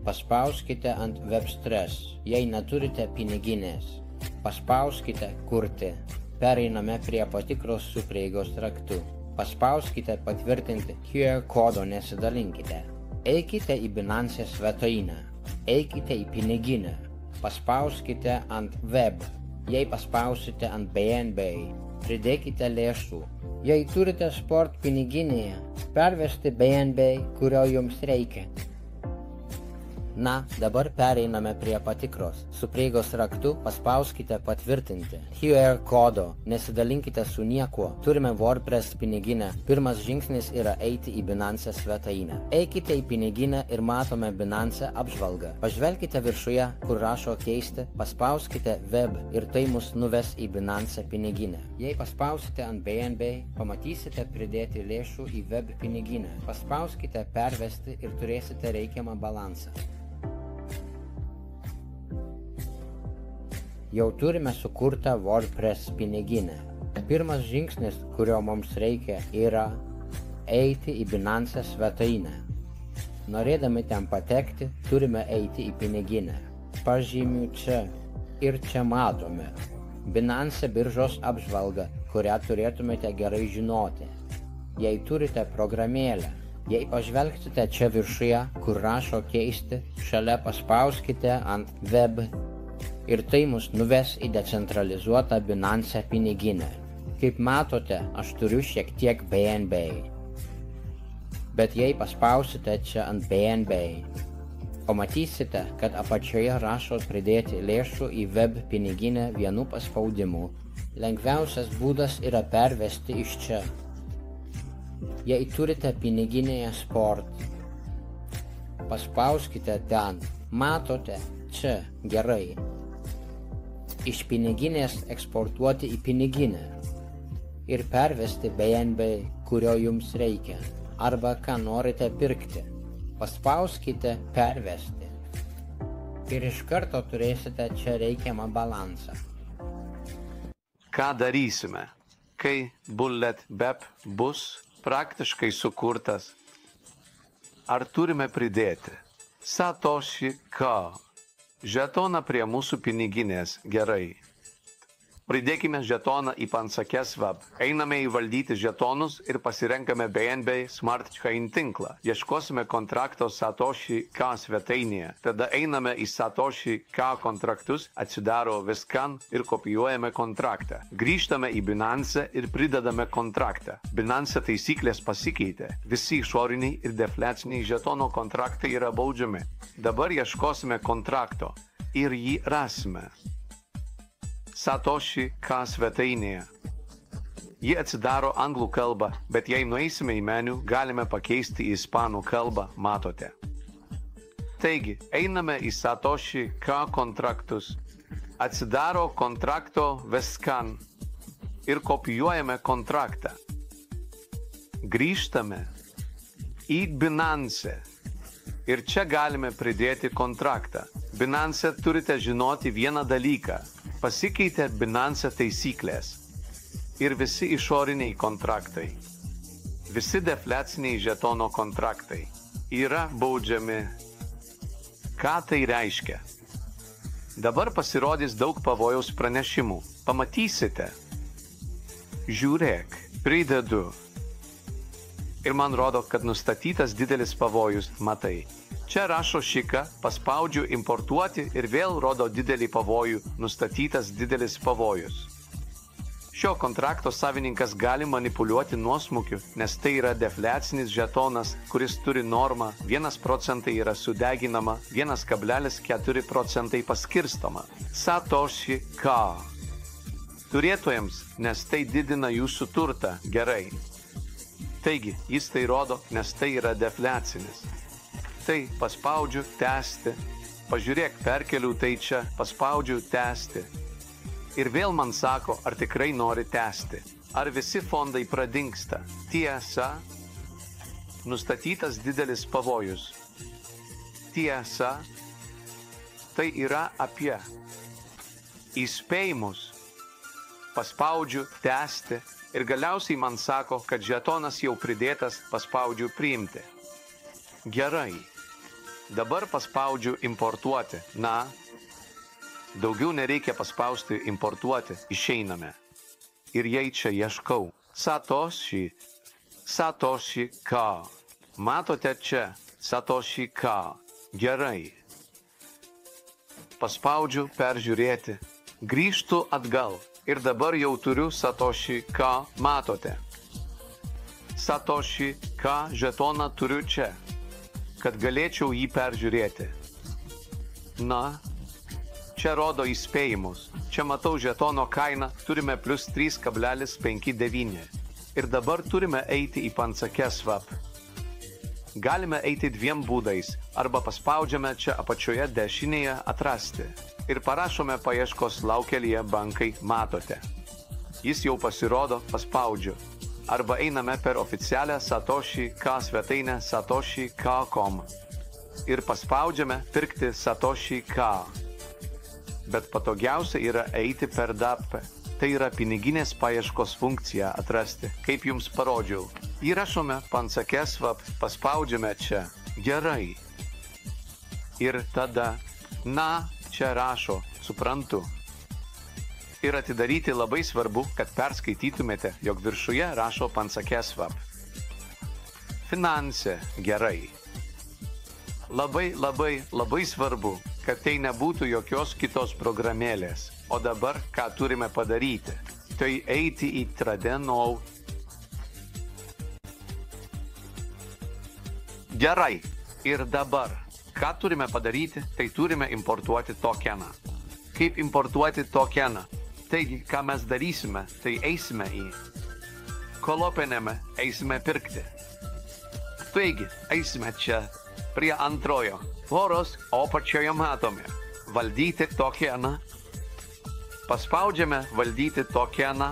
Paspauskite ant Webstress, jei neturite piniginės. Paspauskite kurti. Pereiname prie patikros su prieigos raktu. Paspauskite patvirtinti QR kodo, nesidalinkite. Eikite į Binance svetainę. Eikite į piniginę. Paspauskite ant Web. Jei paspausite ant BNB, pridėkite lėšų. Jei turite sport piniginėje, pervesti BNB, kurio jums reikia. Na, dabar pereiname prie patikros. Su prieigos raktu paspauskite patvirtinti. QR kodo. Nesidalinkite su niekuo. Turime WordPress piniginę. Pirmas žingsnis yra eiti į Binance svetainę. Eikite į piniginę ir matome Binance apžvalgą. Pažvelkite viršuje, kur rašo keisti, paspauskite Web ir tai mus nuves į Binance piniginę. Jei paspausite ant BNB, pamatysite pridėti lėšų į Web piniginę. Paspauskite pervesti ir turėsite reikiamą balansą. Jau turime sukurtą WordPress piniginę. Pirmas žingsnis, kurio mums reikia, yra eiti į Binance svetainę. Norėdami ten patekti, turime eiti į piniginę. Pažymiu čia ir čia matome Binance biržos apžvalgą, kurią turėtumėte gerai žinoti. Jei turite programėlę, jei pažvelgsite čia viršuje, kur rašo keisti, šalia paspauskite ant Web ir tai mus nuves į decentralizuotą Binance piniginę. Kaip matote, aš turiu šiek tiek BNB. Bet jei paspausite čia ant BNB, pamatysite, kad apačioje rašo pridėti lėšų į Web piniginę vienu paspaudimu. Lengviausias būdas yra pervesti iš čia. Jei turite piniginėje sport, paspauskite ten. Matote, čia gerai. Iš piniginės eksportuoti į piniginę ir pervesti BNB, kurio jums reikia, arba ką norite pirkti. Paspauskite pervesti ir iš karto turėsite čia reikiamą balansą. Ką darysime, kai BulletBep bus praktiškai sukurtas? Ar turime pridėti Satoshi K žetoną prie mūsų piniginės? Gerai. Pridėkime žetoną į Pansakes Web. Einame įvaldyti žetonus ir pasirenkame BNB Smart Chain tinklą. Ieškosime kontrakto Satoshi K svetainėje. Tada einame į Satoshi K kontraktus, atsidaro Viscan ir kopijuojame kontraktą. Grįžtame į Binance ir pridedame kontraktą. Binance taisyklės pasikeitė. Visi išoriniai ir defliaciniai žetono kontraktai yra baudžiami. Dabar ieškosime kontrakto ir jį rasime Satoshi K svetainėje. Ji atsidaro anglų kalbą, bet jei nueisime į meniu, galime pakeisti į ispanų kalbą, matote. Taigi, einame į Satoshi K kontraktus, atsidaro kontrakto Viscan ir kopijuojame kontraktą. Grįžtame į Binance ir čia galime pridėti kontraktą. Binance turite žinoti vieną dalyką. Pasikeitė Binance taisyklės ir visi išoriniai kontraktai, visi defliaciniai žetono kontraktai yra baudžiami. Ką tai reiškia? Dabar pasirodys daug pavojaus pranešimų. Pamatysite. Žiūrėk, pridedu. Ir man rodo, kad nustatytas didelis pavojus, matai. Čia rašo šika, paspaudžiu importuoti ir vėl rodo didelį pavojų, nustatytas didelis pavojus. Šio kontrakto savininkas gali manipuliuoti nuosmukiu, nes tai yra defliacinis žetonas, kuris turi normą 1% yra sudeginama, 1,4% paskirstoma. Satoshi K. Turėtojams, nes tai didina jūsų turtą, gerai. Taigi, jis tai rodo, nes tai yra defliacinis. Tai paspaudžiu tęsti. Pažiūrėk, perkeliu tai čia, paspaudžiu tęsti. Ir vėl man sako, ar tikrai nori tęsti. Ar visi fondai pradingsta. Tiesa, nustatytas didelis pavojus. Tiesa, tai yra apie įspėjimus. Paspaudžiu tęsti ir galiausiai man sako, kad žetonas jau pridėtas, paspaudžiu priimti. Gerai. Dabar paspaudžiu importuoti. Na, daugiau nereikia paspausti importuoti. Išeiname. Ir jei čia ieškau. Satoshi K. Matote čia? Satoshi K. Gerai. Paspaudžiu peržiūrėti. Grįžtu atgal. Ir dabar jau turiu Satoshi K. Matote? Satoshi K. žetoną turiu čia, kad galėčiau jį peržiūrėti. Na, čia rodo įspėjimus. Čia matau žetono kainą, turime plus 3,59. Ir dabar turime eiti į Pansakeswap. Galime eiti dviem būdais, arba paspaudžiame čia apačioje dešinėje atrasti. Ir parašome paieškos laukelyje bankai, matote. Jis jau pasirodo, paspaudžiu. Arba einame per oficialią Satoshi K svetainę satoshi.com. Ir paspaudžiame pirkti Satoshi K. Bet patogiausia yra eiti per DAP. Tai yra piniginės paieškos funkcija atrasti, kaip jums parodžiau. Įrašome Pansakeswap, paspaudžiame čia. Gerai. Ir tada, na, čia rašo, suprantu. Ir atidaryti labai svarbu, kad perskaitytumėte, jog viršuje rašo Pansakeswap. Finanse, gerai. Labai svarbu, kad tai nebūtų jokios kitos programėlės. O dabar, ką turime padaryti? Tai eiti į Tradeno. Gerai. Ir dabar, ką turime padaryti? Tai turime importuoti tokeną. Kaip importuoti tokeną? Taigi, ką mes darysime? Tai eisime į Kolopenėme, eisime pirkti. Taigi, eisime čia, prie antrojo poros, o pačioje matome. Valdyti tokeną. Paspaudžiame valdyti tokeną.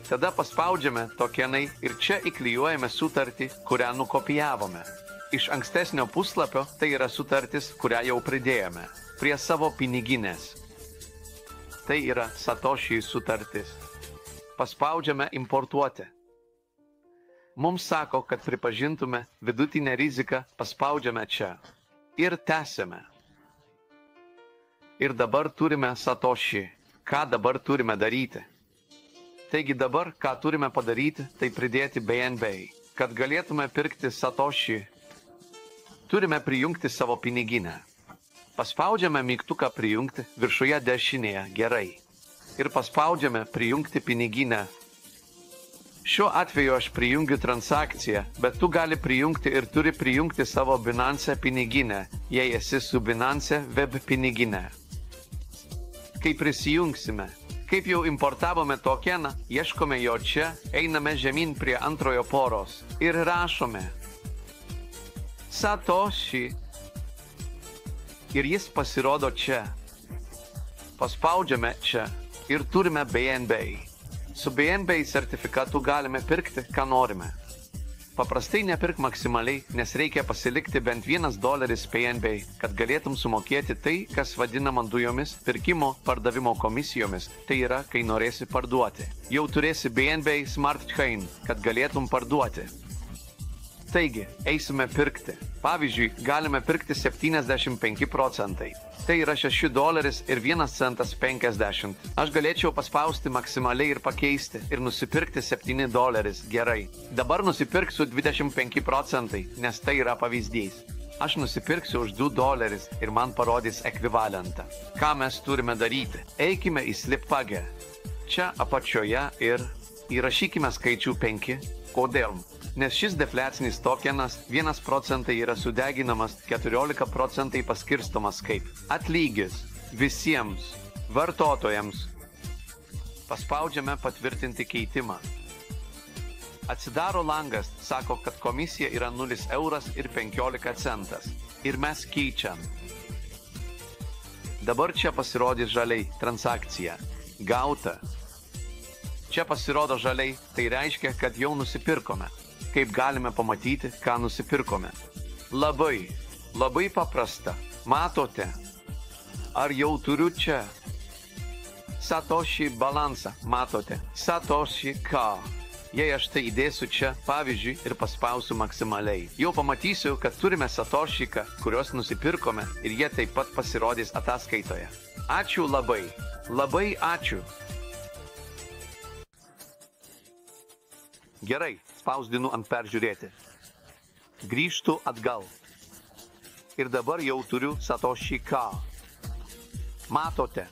Tada paspaudžiame tokenai ir čia įklijuojame sutartį, kurią nukopijavome. Iš ankstesnio puslapio tai yra sutartis, kurią jau pridėjome prie savo piniginės. Tai yra Satoshi sutartis. Paspaudžiame importuoti. Mums sako, kad pripažintume vidutinę riziką, paspaudžiame čia. Ir tęsime. Ir dabar turime Satoshi. Ką dabar turime daryti? Taigi dabar, ką turime padaryti, tai pridėti BNB. Kad galėtume pirkti Satoshi, turime prijungti savo piniginę. Paspaudžiame mygtuką prijungti viršuje dešinėje, gerai. Ir paspaudžiame prijungti piniginę. Šiuo atveju aš prijungiu transakciją, bet tu gali prijungti ir turi prijungti savo Binance piniginę, jei esi su Binance web piniginė. Kai prisijungsime, kaip jau importavome tokeną, ieškome jo čia, einame žemyn prie antrojo poros ir rašome Satoshi. Ir jis pasirodo čia. Paspaudžiame čia ir turime BNB. Su BNB sertifikatu galime pirkti, ką norime. Paprastai nepirk maksimaliai, nes reikia pasilikti bent $1 BNB, kad galėtum sumokėti tai, kas vadinama dujomis, pirkimo, pardavimo komisijomis, tai yra, kai norėsi parduoti. Jau turėsi BNB Smart Chain, kad galėtum parduoti. Taigi, eisime pirkti. Pavyzdžiui, galime pirkti 75%. Tai yra $6 ir 1 centas 50. Aš galėčiau paspausti maksimaliai ir pakeisti ir nusipirkti $7. Gerai. Dabar nusipirksiu 25%, nes tai yra pavyzdys. Aš nusipirksiu už $2 ir man parodys ekvivalentą. Ką mes turime daryti? Eikime į Slipage. Čia apačioje ir įrašykime skaičių 5. Kodėl? Nes šis defliacinis tokenas 1% yra sudeginamas, 14% paskirstomas kaip atlygis visiems vartotojams. Paspaudžiame patvirtinti keitimą. Atsidaro langas, sako, kad komisija yra €0 ir 15 centas. Ir mes keičiam. Dabar čia pasirodys žaliai transakcija. Gauta. Čia pasirodo žaliai, tai reiškia, kad jau nusipirkome. Kaip galime pamatyti, ką nusipirkome? Labai paprasta. Matote? Ar jau turiu čia? Satoshi balansą. Matote? Satoshi K. Jei aš tai įdėsiu čia, pavyzdžiui, ir paspausiu maksimaliai, jau pamatysiu, kad turime satoshiką, kuriuos nusipirkome ir jie taip pat pasirodys ataskaitoje. Ačiū labai. Labai ačiū. Gerai, spausdinu ant peržiūrėti. Grįžtu atgal. Ir dabar jau turiu Satoshi K. Matote,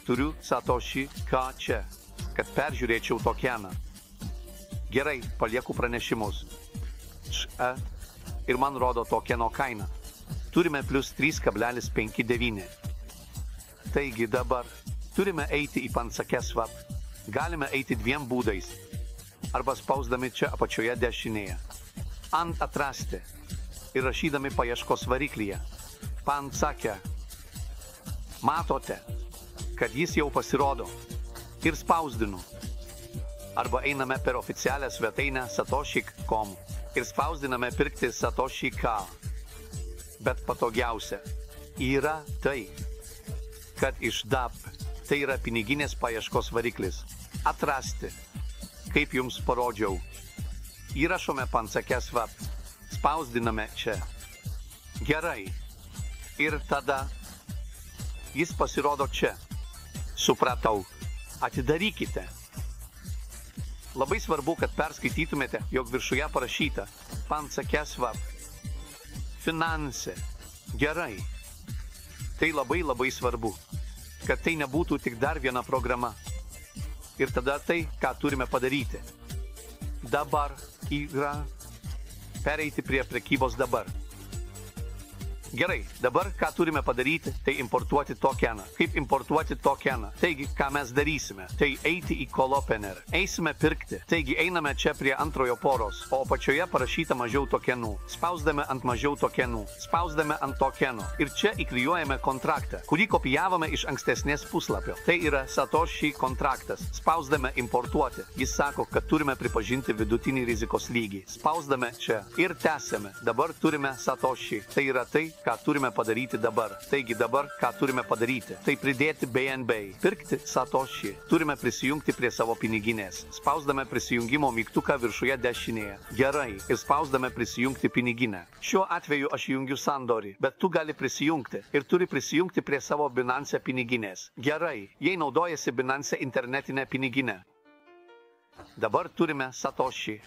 turiu Satoshi K čia, kad peržiūrėčiau tokeną. Gerai, palieku pranešimus. Ir man rodo tokeno kainą. Turime plus 3,59. Taigi dabar turime eiti į Pansakeswap. Galime eiti dviem būdais. Arba spausdami čia apačioje dešinėje. Ant atrasti. Ir rašydami paieškos variklyje. Pansake. Matote, kad jis jau pasirodo. Ir spausdinu. Arba einame per oficialią svetainę satoshi.com ir spausdiname pirkti Satoshi K. Bet patogiausia yra tai, kad iš DAP, tai yra piniginės paieškos variklis, atrasti, kaip jums parodžiau. Įrašome Pansakeswap, spausdiname čia. Gerai. Ir tada jis pasirodo čia. Supratau. Atidarykite. Labai svarbu, kad perskaitytumėte, jog viršuje parašyta Pansakeswap. Finanse. Gerai. Tai labai svarbu, kad tai nebūtų tik dar viena programa. Ir tada tai, ką turime padaryti. Dabar yra pereiti prie prekybos dabar. Gerai, dabar ką turime padaryti, tai importuoti tokeną. Kaip importuoti tokeną? Taigi, ką mes darysime? Tai eiti į Colopener. Eisime pirkti. Taigi, einame čia prie antrojo poros, o apačioje parašyta mažiau tokenų. Spausdame ant mažiau tokenų. Spausdame ant tokeno. Ir čia įklijuojame kontraktą, kurį kopijavome iš ankstesnės puslapio. Tai yra Satoshi kontraktas. Spausdame importuoti. Jis sako, kad turime pripažinti vidutinį rizikos lygį. Spausdame čia ir tęsiame. Dabar turime Satoshi. Tai yra tai, ką turime padaryti dabar. Taigi dabar, ką turime padaryti? Tai pridėti BNB. Pirkti Satoshi. Turime prisijungti prie savo piniginės. Spausdame prisijungimo mygtuką viršuje dešinėje. Gerai. Ir spausdame prisijungti piniginę. Šiuo atveju aš jungiu sandorį, bet tu gali prisijungti ir turi prisijungti prie savo Binance piniginės. Gerai. Jei naudojasi Binance internetinę piniginę. Dabar turime Satoshi.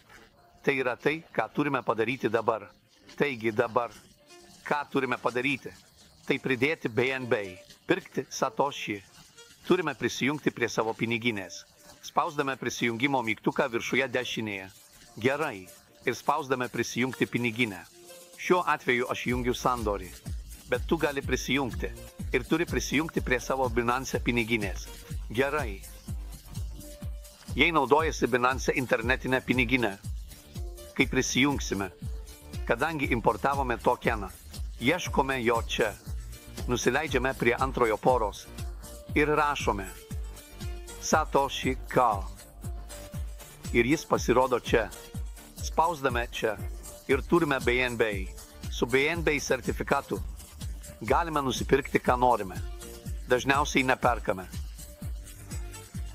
Tai yra tai, ką turime padaryti dabar. Taigi dabar. Ką turime padaryti? Tai pridėti BNB, pirkti Satoshi. Turime prisijungti prie savo piniginės. Spausdame prisijungimo mygtuką viršuje dešinėje. Gerai. Ir spausdame prisijungti piniginę. Šiuo atveju aš jungiu sandorį. Bet tu gali prisijungti. Ir turi prisijungti prie savo Binance piniginės. Gerai. Jei naudojasi Binance internetinę piniginę, kai prisijungsime, kadangi importavome tokeną, ieškome jo čia. Nusileidžiame prie antrojo poros ir rašome Satoshi K. Ir jis pasirodo čia. Spausdame čia ir turime BNB. Su BNB sertifikatu galime nusipirkti, ką norime. Dažniausiai neperkame.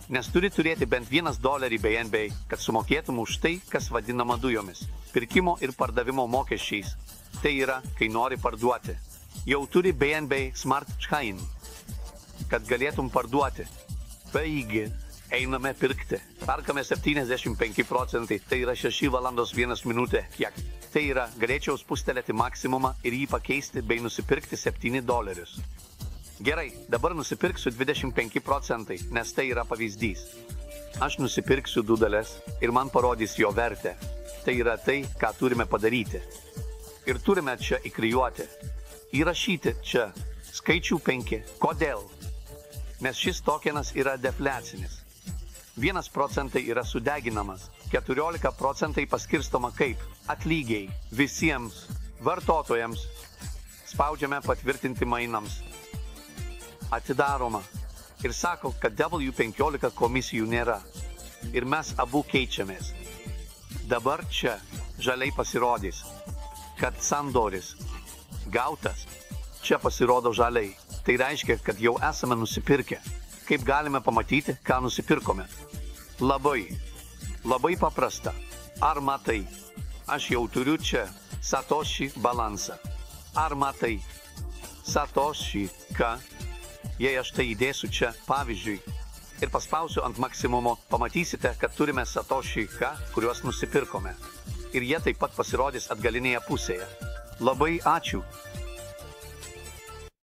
Nes turi turėti bent $1 BNB, kad sumokėtum už tai, kas vadinama dujomis, pirkimo ir pardavimo mokesčiais. Tai yra, kai nori parduoti. Jau turi BNB Smart Chain, kad galėtum parduoti. Taigi, einame pirkti. Perkame 75%, tai yra 6 valandos 1 minutė. Kiek? Tai yra, galėčiau spustelėti maksimumą ir jį pakeisti bei nusipirkti $7. Gerai, dabar nusipirksiu 25%, nes tai yra pavyzdys. Aš nusipirksiu 2 dalis ir man parodys jo vertę. Tai yra tai, ką turime padaryti. Ir turime čia įklijuoti. Įrašyti čia skaičių 5. Kodėl? Nes šis tokenas yra defliacinis. 1% yra sudeginamas, 14% paskirstoma kaip atlygiai visiems vartotojams. Spaudžiame patvirtinti mainams. Atidaroma. Ir sako, kad W15 komisijų nėra. Ir mes abu keičiamės. Dabar čia žaliai pasirodys, kad sandoris gautas. Čia pasirodo žaliai. Tai reiškia, kad jau esame nusipirkę. Kaip galime pamatyti, ką nusipirkome? Labai paprasta. Ar matai? Aš jau turiu čia Satoshi balansą. Ar matai? Satoshi K. Jei aš tai įdėsiu čia, pavyzdžiui, ir paspausiu ant maksimumo, pamatysite, kad turime Satoshi K, kuriuos nusipirkome. Ir jie taip pat pasirodys atgalinėje pusėje. Labai ačiū.